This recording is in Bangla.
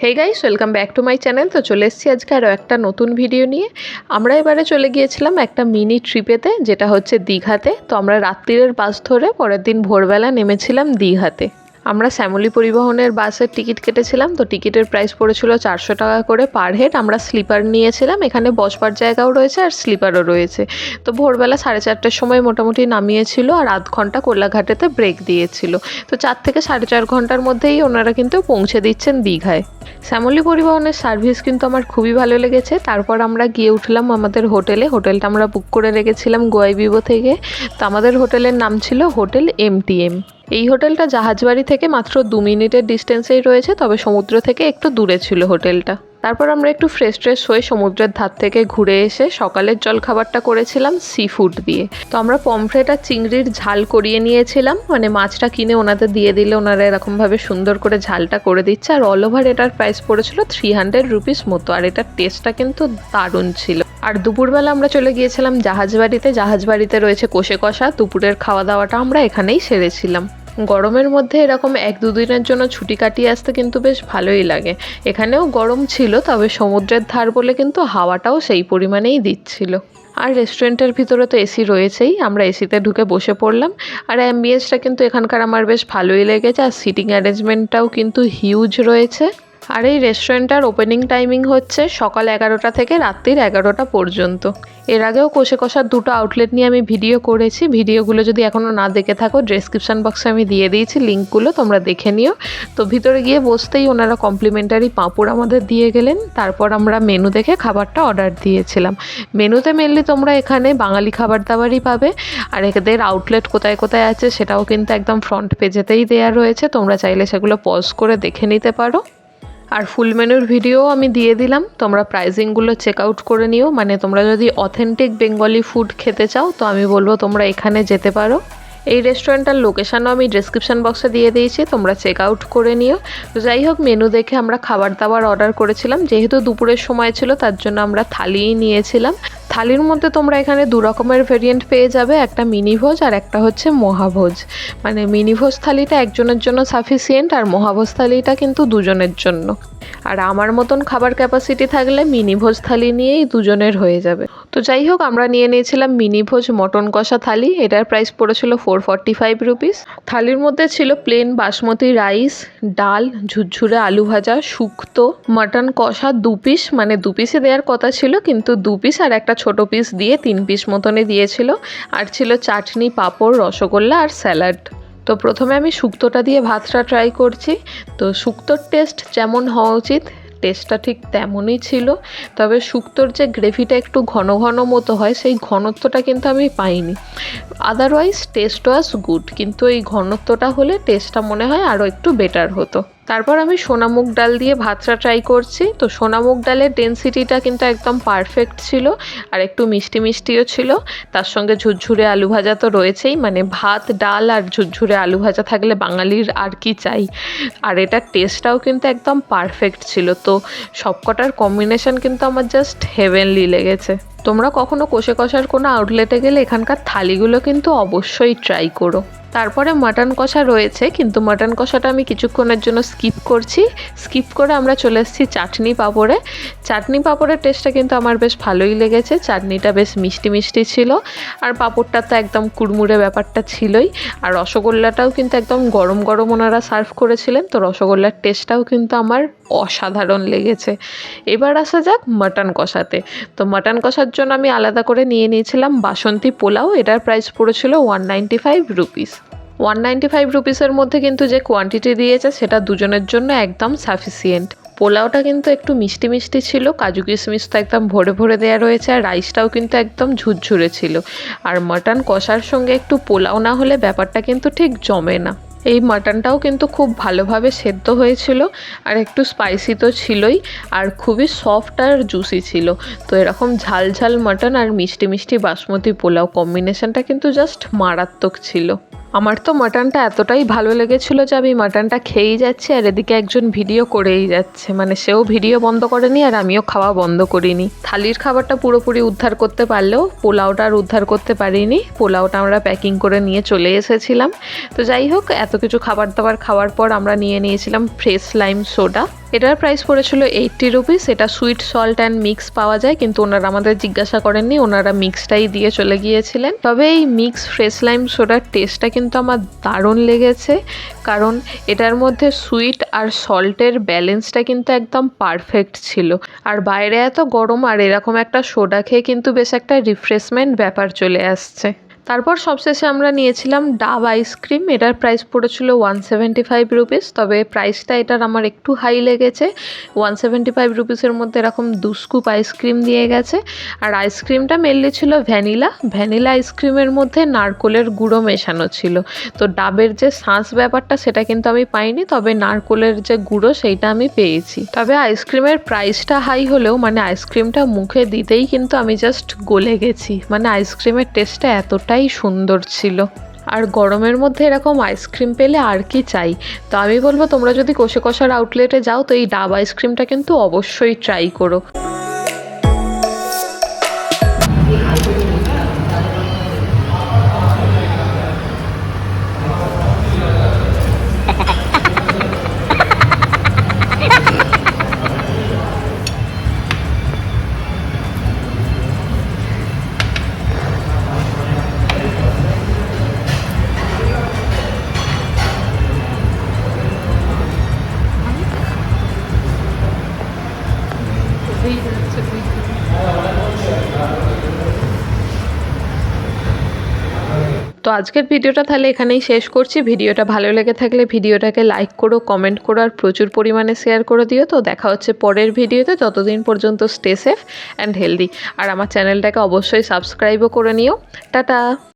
Hey guys, welcome back to my channel. তো চলে এসেছি আজকে আরও একটা নতুন ভিডিও নিয়ে। আমরা এবারে চলে গিয়েছিলাম একটা মিনি ট্রিপেতে, যেটা হচ্ছে দীঘাতে। তো আমরা রাত্রিরের বাস ধরে পরের দিন ভোরবেলা নেমেছিলাম দীঘাতে। আমরা শ্যামলী পরিবহনের বাসের টিকিট কেটেছিলাম। তো টিকিটের প্রাইস পড়েছিল 400 টাকা করে পার হেড। আমরা স্লিপার নিয়েছিলাম, এখানে বসবার জায়গাও রয়েছে আর স্লিপারও রয়েছে। তো ভোরবেলা 4:30টার সময় মোটামুটি নামিয়েছিল আর আধ ঘন্টা কোলাঘাটেতে ব্রেক দিয়েছিল। তো 4 থেকে 4.5 ঘন্টার মধ্যেই ওনারা কিন্তু পৌঁছে দিচ্ছেন দীঘায়। শ্যামলী পরিবহনের সার্ভিস কিন্তু আমার খুবই ভালো লেগেছে। তারপর আমরা গিয়ে উঠলাম আমাদের হোটেলে। হোটেলটা আমরা বুক করে রেখেছিলাম গোয়াই বিবো থেকে। তো আমাদের হোটেলের নাম ছিল হোটেল MTM। এই হোটেলটা জাহাজবাড়ি থেকে মাত্র 2 মিনিটের ডিস্টেন্সেই রয়েছে, তবে সমুদ্র থেকে একটু দূরে ছিল হোটেলটা। তারপর আমরা একটু ফ্রেশ হয়ে সমুদ্রের ধার থেকে ঘুরে এসে সকালের জলখাবারটা করেছিলাম সি ফুড দিয়ে। তো আমরা পমফ্রেট আর চিংড়ির ঝাল করিয়ে নিয়েছিলাম, মানে মাছটা কিনে ওনাদের দিয়ে দিলে ওনারা এরকমভাবে সুন্দর করে ঝালটা করে দিচ্ছে। আর অল ওভার এটার প্রাইস পড়েছিল 300 রুপিস মতো, আর এটার টেস্টটা কিন্তু দারুণ ছিল। আর দুপুরবেলা আমরা চলে গিয়েছিলাম জাহাজবাড়িতে। জাহাজবাড়িতে রয়েছে কোষে কষা। দুপুরের খাওয়া দাওয়াটা আমরা এখানেই সেরেছিলাম। গরমের মধ্যে এরকম 1-2 দিনের জন্য ছুটি কাটিয়ে আসতে কিন্তু বেশ ভালোই লাগে। এখানেও গরম ছিল, তবে সমুদ্রের ধার বলে কিন্তু হাওয়াটাও সেই পরিমাণেই দিচ্ছিল। আর রেস্টুরেন্টের ভিতরে তো এসি রয়েছেই, আমরা এসিতে ঢুকে বসে পড়লাম। আর অ্যাম্বিয়েন্সটা কিন্তু এখানকার আমার বেশ ভালোই লেগেছে। আর সিটিং অ্যারেঞ্জমেন্টটাও কিন্তু হিউজ রয়েছে। আর এই রেস্টুরেন্টটার ওপেনিং টাইমিং হচ্ছে সকাল 11টা থেকে রাত্রির 11টা পর্যন্ত। এর আগেও কোষে কষার 2টো আউটলেট নিয়ে আমি ভিডিও করেছি। ভিডিওগুলো যদি এখনও না দেখে থাকো, ডেসক্রিপশান বক্সে আমি দিয়ে দিয়েছি লিঙ্কগুলো, তোমরা দেখে নিও। তো ভিতরে গিয়ে বসতেই ওনারা কমপ্লিমেন্টারি পাঁপড় আমাদের দিয়ে গেলেন। তারপর আমরা মেনু দেখে খাবারটা অর্ডার দিয়েছিলাম। মেনুতে মেনলি তোমরা এখানে বাঙালি খাবার দাবারই পাবে। আর এদের আউটলেট কোথায় কোথায় আছে সেটাও কিন্তু একদম ফ্রন্ট পেজেতেই দেওয়া রয়েছে, তোমরা চাইলে সেগুলো পজ করে দেখে নিতে পারো। আর ফুল মেনুর ভিডিও আমি দিয়ে দিলাম, তোমরা প্রাইসিংগুলো চেক আউট করে নিও। মানে তোমরা যদি অথেন্টিক বেঙ্গলি ফুড খেতে চাও তো আমি বলবো তোমরা এখানে যেতে পারো। এই রেস্টুরেন্টটার লোকেশানও আমি ডেসক্রিপশান বক্সে দিয়ে দিয়েছি, তোমরা চেক আউট করে নিও। তো যাই হোক, মেনু দেখে আমরা খাবার দাবার অর্ডার করেছিলাম। যেহেতু দুপুরের সময় ছিল তার জন্য আমরা থালিই নিয়েছিলাম। থালির মধ্যে তোমরা এখানে 2 রকমের ভেরিয়েন্ট পেয়ে যাবে, একটা মিনি ভোজ আর একটা হচ্ছে মহাভোজ। মানে মিনি ভোজ থালিটা একজনের জন্য সাফিসিয়েন্ট, আর মহাভোজ থালিটা কিন্তু 2 জনের জন্য। আর আমার মতন খাবার ক্যাপাসিটি থাকলে মিনি ভোজ থালি নিয়েই 2 জনের হয়ে যাবে। তো যাই হোক, আমরা নিয়ে নিয়েছিলাম মিনি ভোজ মটন কষা থালি। এটার প্রাইস পড়েছিল 445 রুপিস। থালির মধ্যে ছিল প্লেন বাসমতি রাইস, ডাল, ঝুরঝুরে আলু ভাজা, শুক্তো, মটন কষা 2 পিস, মানে 2 পিসে দেওয়ার কথা ছিল কিন্তু 2 পিস আর একটা ছোট পিস দিয়ে 3 পিস মতনই দিয়েছিল। আর ছিল চাটনি, পাঁপড়, রসগোল্লা আর স্যালাড। তো প্রথমে আমি শুক্তোটা দিয়ে ভাতটা ট্রাই করছি। তো শুক্তোর টেস্ট যেমন হওয়া উচিত টেস্টটা ঠিক তেমনই ছিল, তবে শুক্তোর যে গ্রেভিটা একটু ঘন ঘন মতো হয় সেই ঘনত্বটা কিন্তু আমি পাইনি। আদারওয়াইজ টেস্ট ওয়াজ গুড, কিন্তু এই ঘনত্বটা হলে টেস্টটা মনে হয় আরও একটু বেটার হতো। তারপর আমি সোনামুগ ডাল দিয়ে ভাতটা ট্রাই করছি। তো সোনামুগ ডালের ডেন্সিটিটা কিন্তু একদম পারফেক্ট ছিল, আর একটু মিষ্টি মিষ্টিও ছিল। তার সঙ্গে ঝুরঝুরে আলু ভাজা তো রয়েছেই, মানে ভাত, ডাল আর ঝুরঝুরে আলু ভাজা থাকলে বাঙালির আর কি চাই। আর এটার টেস্টটাও কিন্তু একদম পারফেক্ট ছিল। তো সবকটার কম্বিনেশন কিন্তু আমার জাস্ট হেভেনলি লেগেছে। তোমরা কখনো কোষে কষার কোনো আউটলেটে গেলে এখানকার থালিগুলো কিন্তু অবশ্যই ট্রাই করো। তারপরে মাটন কষা রয়েছে, কিন্তু মাটন কষাটা আমি কিছুক্ষণের জন্য স্কিপ করছি। স্কিপ করে আমরা চলে এসেছি চাটনি পাঁপড়ে। চাটনি পাঁপড়ের টেস্টটা কিন্তু আমার বেশ ভালোই লেগেছে। চাটনিটা বেশ মিষ্টি মিষ্টি ছিল, আর পাঁপড়টা তো একদম কুড়মুড়ে ব্যাপারটা ছিলই। আর রসগোল্লাটাও কিন্তু একদম গরম গরম ওনারা সার্ভ করেছিলেন। তো রসগোল্লার টেস্টটাও কিন্তু আমার অসাধারণ লেগেছে। এবার আসা যাক মাটন কষাতে। তো মাটন কষার জন্য আমি আলাদা করে নিয়ে নিয়েছিলাম বাসন্তী পোলাও। এটার প্রাইস পড়েছিল 195 রুপিস। 195 রুপিসের মধ্যে কিন্তু যে কোয়ান্টিটি দিয়েছে সেটা 2 জনের জন্য একদম সাফিসিয়েন্ট। পোলাওটা কিন্তু একটু মিষ্টি মিষ্টি ছিল, কাজু কিশমিশ তো একদম ভরে ভরে দেওয়া রয়েছে, আর রাইসটাও কিন্তু একদম ঝুরঝুরে ছিল। আর মাটন কষার সঙ্গে একটু পোলাও না হলে ব্যাপারটা কিন্তু ঠিক জমে না। এই মাটনটাও কিন্তু খুব ভালোভাবে সেদ্ধ হয়েছিল, আর একটু স্পাইসি তো ছিলই, আর খুবই সফট আর জুসি ছিল। তো এরকম ঝাল ঝাল মাটন আর মিষ্টি মিষ্টি বাসমতি পোলাও কম্বিনেশনটা কিন্তু জাস্ট মারাত্মক ছিল। আমার তো মাটনটা এতটাই ভালো লেগেছিল যে আমি মাটনটা খেয়েই যাচ্ছি, আর এদিকে একজন ভিডিও করেই যাচ্ছে। মানে সেও ভিডিও বন্ধ করেনি আর আমিও খাওয়া বন্ধ করিনি। থালির খাবারটা পুরোপুরি উদ্ধার করতে পারলেও পোলাওটা আর উদ্ধার করতে পারিনি। পোলাওটা আমরা প্যাকিং করে নিয়ে চলে এসেছিলাম। তো যাই হোক, এত কিছু খাবার দাবার খাওয়ার পর আমরা নিয়ে নিয়েছিলাম ফ্রেশ লাইম সোডা। এটার প্রাইস পড়েছিল 80 রুপিস। এটা সুইট সল্ট অ্যান্ড মিক্স পাওয়া যায়, কিন্তু ওনারা আমাদের জিজ্ঞাসা করেননি, ওনারা মিক্সটাই দিয়ে চলে গিয়েছিলেন। তবে এই মিক্স ফ্রেশ লাইম সোডার টেস্টটা কিন্তু আমার দারুণ লেগেছে, কারণ এটার মধ্যে সুইট আর সল্টের ব্যালেন্সটা কিন্তু একদম পারফেক্ট ছিল। আর বাইরে এত গরম, আর এরকম একটা সোডা খেয়ে কিন্তু বেশ একটা রিফ্রেশমেন্ট ব্যাপার চলে আসছে। তারপর সবশেষে আমরা নিয়েছিলাম ডাব আইসক্রিম। এটার প্রাইস পড়েছিল 175 রুপিস। তবে প্রাইসটা এটার আমার একটু হাই লেগেছে। 175 রুপিসের মধ্যে এরকম 2 স্কুপ আইসক্রিম দিয়ে গেছে। আর আইসক্রিমটা মেনলি ছিল ভ্যানিলা আইসক্রিমের মধ্যে নারকোলের গুঁড়ো মেশানো ছিল। তো ডাবের যে শাঁস ব্যাপারটা সেটা কিন্তু আমি পাইনি, তবে নারকোলের যে গুঁড়ো সেইটা আমি পেয়েছি। তবে আইসক্রিমের প্রাইসটা হাই হলেও মানে আইসক্রিমটা মুখে দিতেই কিন্তু আমি জাস্ট গলে গেছি। মানে আইসক্রিমের টেস্টটা এতটাই সুন্দর ছিল। আর গরমের মধ্যে এরকম আইসক্রিম পেলে আর কি চাই। তো আমি বলবো তোমরা যদি কোষে কষার আউটলেটে যাও তো এই ডাব আইসক্রিমটা কিন্তু অবশ্যই ট্রাই করো। তো আজকের ভিডিওটা তাহলে এখানেই শেষ করছি। ভিডিওটা ভালো লেগে থাকলে ভিডিওটাকে লাইক করো, কমেন্ট করো আর প্রচুর পরিমাণে শেয়ার করে দিও। তো দেখা হচ্ছে পরের ভিডিওতে। ততদিন পর্যন্ত স্টে সেফ অ্যান্ড হেলদি। আর আমার চ্যানেলটাকে অবশ্যই সাবস্ক্রাইবও করে নিও। টাটা।